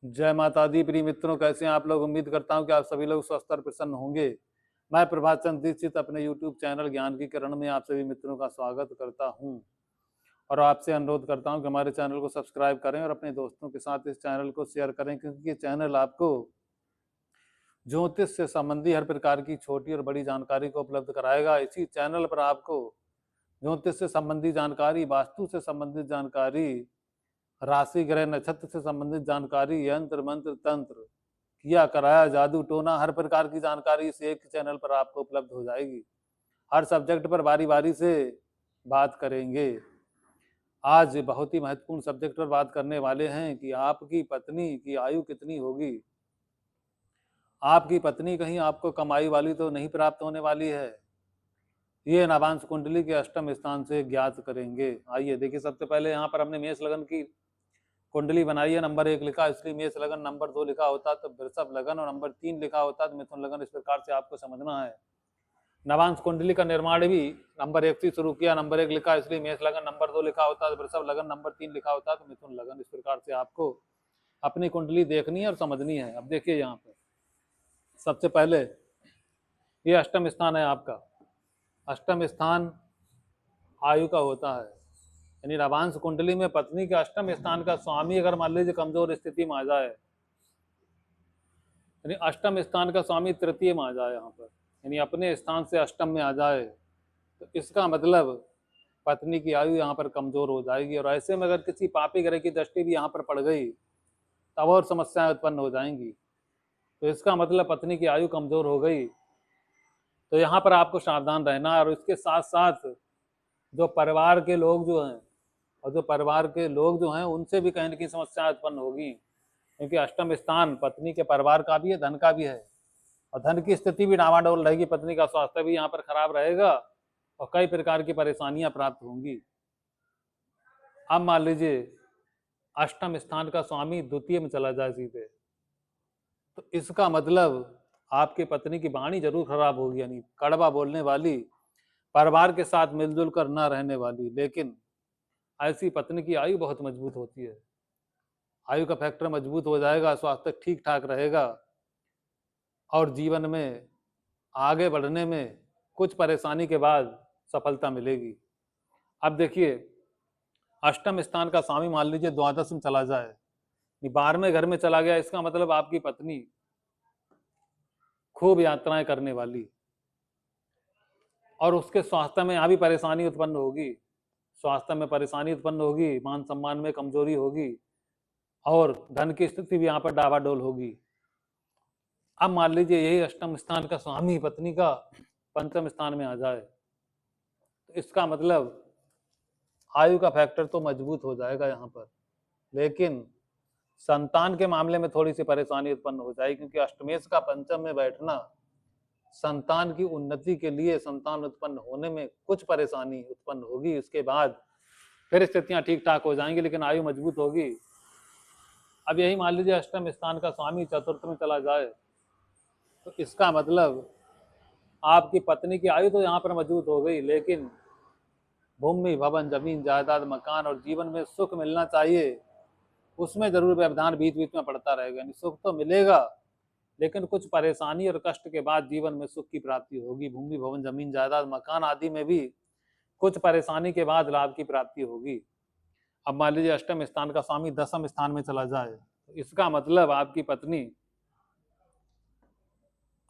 जय माता दी। प्रिय मित्रों, कैसे हैं आप लोग? उम्मीद करता हूं कि आप सभी लोग स्वस्थ और प्रसन्न होंगे। मैं प्रभात चंद्र दीक्षित अपने YouTube चैनल ज्ञान की किरण में आप सभी मित्रों का स्वागत करता हूं और आपसे अनुरोध करता हूं कि हमारे चैनल को सब्सक्राइब करें और अपने दोस्तों के साथ इस चैनल को शेयर करें, क्योंकि ये चैनल आपको ज्योतिष से संबंधी हर प्रकार की छोटी और बड़ी जानकारी को उपलब्ध कराएगा। इसी चैनल पर आपको ज्योतिष से संबंधी जानकारी, वास्तु से संबंधित जानकारी, राशि ग्रह नक्षत्र से संबंधित जानकारी, यंत्र मंत्र तंत्र, किया कराया जादू टोना, हर प्रकार की जानकारी इस एक चैनल पर आपको उपलब्ध हो जाएगी। हर सब्जेक्ट पर बारी बारी से बात करेंगे। आज बहुत ही महत्वपूर्ण सब्जेक्ट पर बात करने वाले हैं कि आपकी पत्नी की आयु कितनी होगी। आपकी पत्नी कहीं आपको कमाई वाली तो नहीं प्राप्त होने वाली है, ये नवांश कुंडली के अष्टम स्थान से ज्ञात करेंगे। आइए देखिए, सबसे पहले यहाँ पर हमने मेष लगन की कुंडली बनाई है। नंबर 1 लिखा, इसलिए मेष लगन। नंबर 2 लिखा होता तो वृषभ लगन, और नंबर 3 लिखा होता तो मिथुन लगन। इस प्रकार से आपको समझना है। नवांश कुंडली का निर्माण भी नंबर 1 से शुरू किया। नंबर 1 लिखा, इसलिए मेष लगन। नंबर 2 लिखा होता तो वृषभ लगन। नंबर 3 लिखा होता तो मिथुन लगन। इस प्रकार से आपको अपनी कुंडली देखनी है और समझनी है। अब देखिए, यहाँ पर सबसे पहले ये अष्टम स्थान है आपका। अष्टम स्थान आयु का होता है, यानी नवांश कुंडली में पत्नी के अष्टम स्थान का स्वामी अगर मान लीजिए कमजोर स्थिति में आ जाए, यानी अष्टम स्थान का स्वामी तृतीय में आ जाए, यहाँ पर यानी अपने स्थान से अष्टम में आ जाए, तो इसका मतलब पत्नी की आयु यहाँ पर कमजोर हो जाएगी। और ऐसे में अगर किसी पापी ग्रह की दृष्टि भी यहाँ पर पड़ गई तब और समस्याएं उत्पन्न हो जाएंगी। तो इसका मतलब पत्नी की आयु कमजोर हो गई, तो यहाँ पर आपको सावधान रहना है। और इसके साथ साथ जो परिवार के लोग जो हैं उनसे भी कहीं न कहीं समस्याएं उत्पन्न होगी, क्योंकि अष्टम स्थान पत्नी के परिवार का भी है, धन का भी है, और धन की स्थिति भी डामाडोल रहेगी। पत्नी का स्वास्थ्य भी यहाँ पर खराब रहेगा और कई प्रकार की परेशानियां प्राप्त होंगी। अब मान लीजिए अष्टम स्थान का स्वामी द्वितीय में चला जाए सीधे, तो इसका मतलब आपकी पत्नी की वाणी जरूर खराब होगी, यानी कड़वा बोलने वाली, परिवार के साथ मिलजुल कर न रहने वाली। लेकिन ऐसी पत्नी की आयु बहुत मजबूत होती है, आयु का फैक्टर मजबूत हो जाएगा, स्वास्थ्य ठीक ठाक रहेगा और जीवन में आगे बढ़ने में कुछ परेशानी के बाद सफलता मिलेगी। अब देखिए, अष्टम स्थान का स्वामी मान लीजिए द्वादश में चला जाए, 12वें घर में चला गया, इसका मतलब आपकी पत्नी खूब यात्राएं करने वाली, और उसके स्वास्थ्य में यहाँ भी परेशानी उत्पन्न होगी। स्वास्थ्य में परेशानी उत्पन्न होगी, मान सम्मान में कमजोरी होगी और धन की स्थिति भी यहाँ पर डावाडोल होगी। अब मान लीजिए यही अष्टम स्थान का स्वामी पत्नी का पंचम स्थान में आ जाए, तो इसका मतलब आयु का फैक्टर तो मजबूत हो जाएगा यहाँ पर, लेकिन संतान के मामले में थोड़ी सी परेशानी उत्पन्न हो जाएगी, क्योंकि अष्टमेश का पंचम में बैठना संतान की उन्नति के लिए, संतान उत्पन्न होने में कुछ परेशानी उत्पन्न होगी। इसके बाद फिर स्थितियां ठीक ठाक हो जाएंगी, लेकिन आयु मजबूत होगी। अब यही मान लीजिए अष्टम स्थान का स्वामी चतुर्थ में चला जाए, तो इसका मतलब आपकी पत्नी की आयु तो यहाँ पर मजबूत हो गई, लेकिन भूमि भवन, जमीन जायदाद, मकान और जीवन में सुख मिलना चाहिए, उसमें जरूर व्यवधान बीच बीच में पड़ता रहेगा। यानी सुख तो मिलेगा, लेकिन कुछ परेशानी और कष्ट के बाद जीवन में सुख की प्राप्ति होगी। भूमि भवन, जमीन जायदाद, मकान आदि में भी कुछ परेशानी के बाद लाभ की प्राप्ति होगी। अब मान लीजिए अष्टम स्थान का स्वामी दसम स्थान में चला जाए, तो इसका मतलब आपकी पत्नी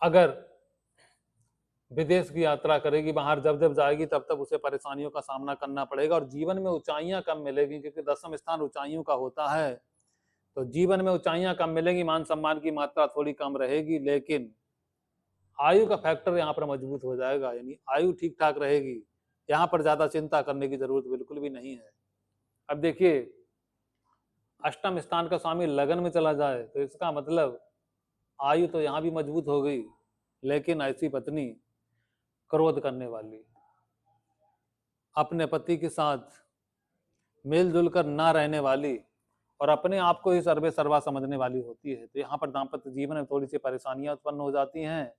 अगर विदेश की यात्रा करेगी, बाहर जब जब जाएगी तब तब उसे परेशानियों का सामना करना पड़ेगा और जीवन में ऊंचाइयां कम मिलेगी, क्योंकि दसम स्थान ऊंचाइयों का होता है। तो जीवन में ऊंचाइयां कम मिलेंगी, मान सम्मान की मात्रा थोड़ी कम रहेगी, लेकिन आयु का फैक्टर यहाँ पर मजबूत हो जाएगा, यानी आयु ठीक ठाक रहेगी। यहाँ पर ज्यादा चिंता करने की जरूरत बिल्कुल भी नहीं है। अब देखिए, अष्टम स्थान का स्वामी लगन में चला जाए, तो इसका मतलब आयु तो यहाँ भी मजबूत हो गई, लेकिन ऐसी पत्नी क्रोध करने वाली, अपने पति के साथ मिलजुल कर ना रहने वाली और अपने आप को ही सर्वे सर्वा समझने वाली होती है। तो यहाँ पर दाम्पत्य जीवन में थोड़ी सी परेशानियां उत्पन्न हो जाती हैं,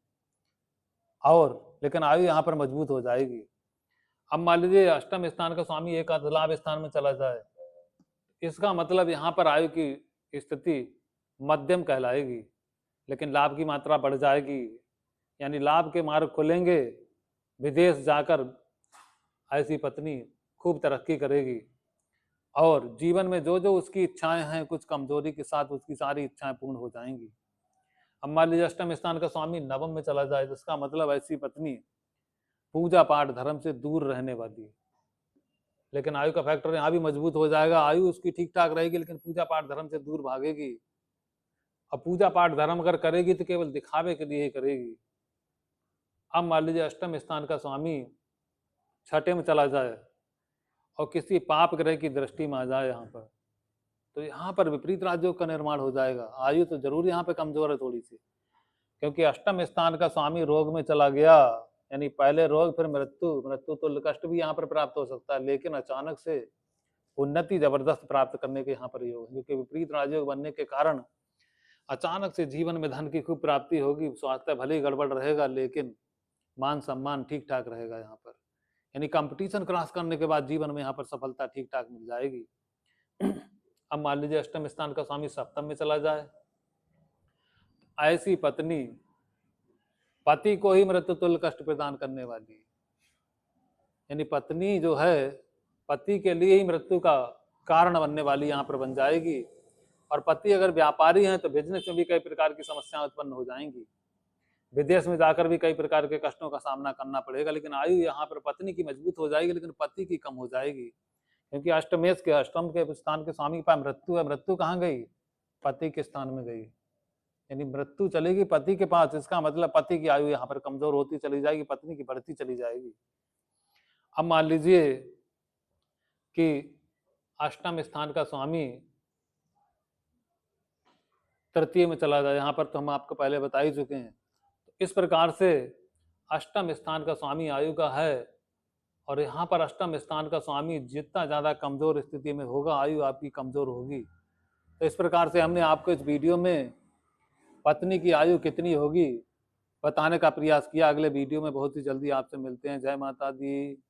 और लेकिन आयु यहाँ पर मजबूत हो जाएगी। अब मान लीजिए अष्टम स्थान का स्वामी एकादश लाभ स्थान में चला जाए, इसका मतलब यहाँ पर आयु की स्थिति मध्यम कहलाएगी, लेकिन लाभ की मात्रा बढ़ जाएगी, यानी लाभ के मार्ग खुलेंगे। विदेश जाकर ऐसी पत्नी खूब तरक्की करेगी और जीवन में जो जो उसकी इच्छाएं हैं, कुछ कमजोरी के साथ उसकी सारी इच्छाएं पूर्ण हो जाएंगी। अब मान लीजिए अष्टम स्थान का स्वामी नवम में चला जाए, जिसका मतलब ऐसी पत्नी पूजा पाठ धर्म से दूर रहने वाली है। लेकिन आयु का फैक्टर यहाँ भी मजबूत हो जाएगा, आयु उसकी ठीक ठाक रहेगी लेकिन पूजा पाठ धर्म से दूर भागेगी। अब पूजा पाठ धर्म अगर करेगी तो केवल दिखावे के लिए ही करेगी। अब मान लीजिए अष्टम स्थान का स्वामी छठे में चला जाए और किसी पाप ग्रह की दृष्टि में आ जाए यहाँ पर, तो यहाँ पर विपरीत राजयोग का निर्माण हो जाएगा। आयु तो जरूर यहाँ पे कमजोर है थोड़ी सी, क्योंकि अष्टम स्थान का स्वामी रोग में चला गया, यानी पहले रोग फिर मृत्यु, मृत्यु तो कष्ट भी यहाँ पर प्राप्त हो सकता है, लेकिन अचानक से उन्नति जबरदस्त प्राप्त करने के यहाँ पर योग है, क्योंकि विपरीत राजयोग बनने के कारण अचानक से जीवन में धन की खूब प्राप्ति होगी। स्वास्थ्य भले ही गड़बड़ रहेगा लेकिन मान सम्मान ठीक ठाक रहेगा यहाँ पर, यानी कंपटीशन क्रॉस करने के बाद जीवन में यहाँ पर सफलता ठीक ठाक मिल जाएगी। अब मान लीजिए अष्टम स्थान का स्वामी सप्तम में चला जाए, ऐसी पत्नी पति को ही मृत्यु तुल्य कष्ट प्रदान करने वाली, यानी पत्नी जो है पति के लिए ही मृत्यु का कारण बनने वाली यहाँ पर बन जाएगी। और पति अगर व्यापारी हैं तो बिजनेस में भी कई प्रकार की समस्याएं उत्पन्न हो जाएंगी, विदेश में जाकर भी कई प्रकार के कष्टों का सामना करना पड़ेगा। लेकिन आयु यहाँ पर पत्नी की मजबूत हो जाएगी लेकिन पति की कम हो जाएगी, क्योंकि अष्टम के स्थान के स्वामी के पास मृत्यु है। मृत्यु कहाँ गई? पति के स्थान में गई, यानी मृत्यु चलेगी पति के पास। इसका मतलब पति की आयु यहाँ पर कमजोर होती चली जाएगी, पत्नी की बढ़ती चली जाएगी। अब मान लीजिए कि अष्टम स्थान का स्वामी तृतीय में चला जाए, यहाँ पर तो हम आपको पहले बता ही चुके हैं। तो इस प्रकार से अष्टम स्थान का स्वामी आयु का है, और यहाँ पर अष्टम स्थान का स्वामी जितना ज्यादा कमजोर स्थिति में होगा आयु आपकी कमजोर होगी। तो इस प्रकार से हमने आपको इस वीडियो में पत्नी की आयु कितनी होगी बताने का प्रयास किया। अगले वीडियो में बहुत ही जल्दी आपसे मिलते हैं। जय माता दी।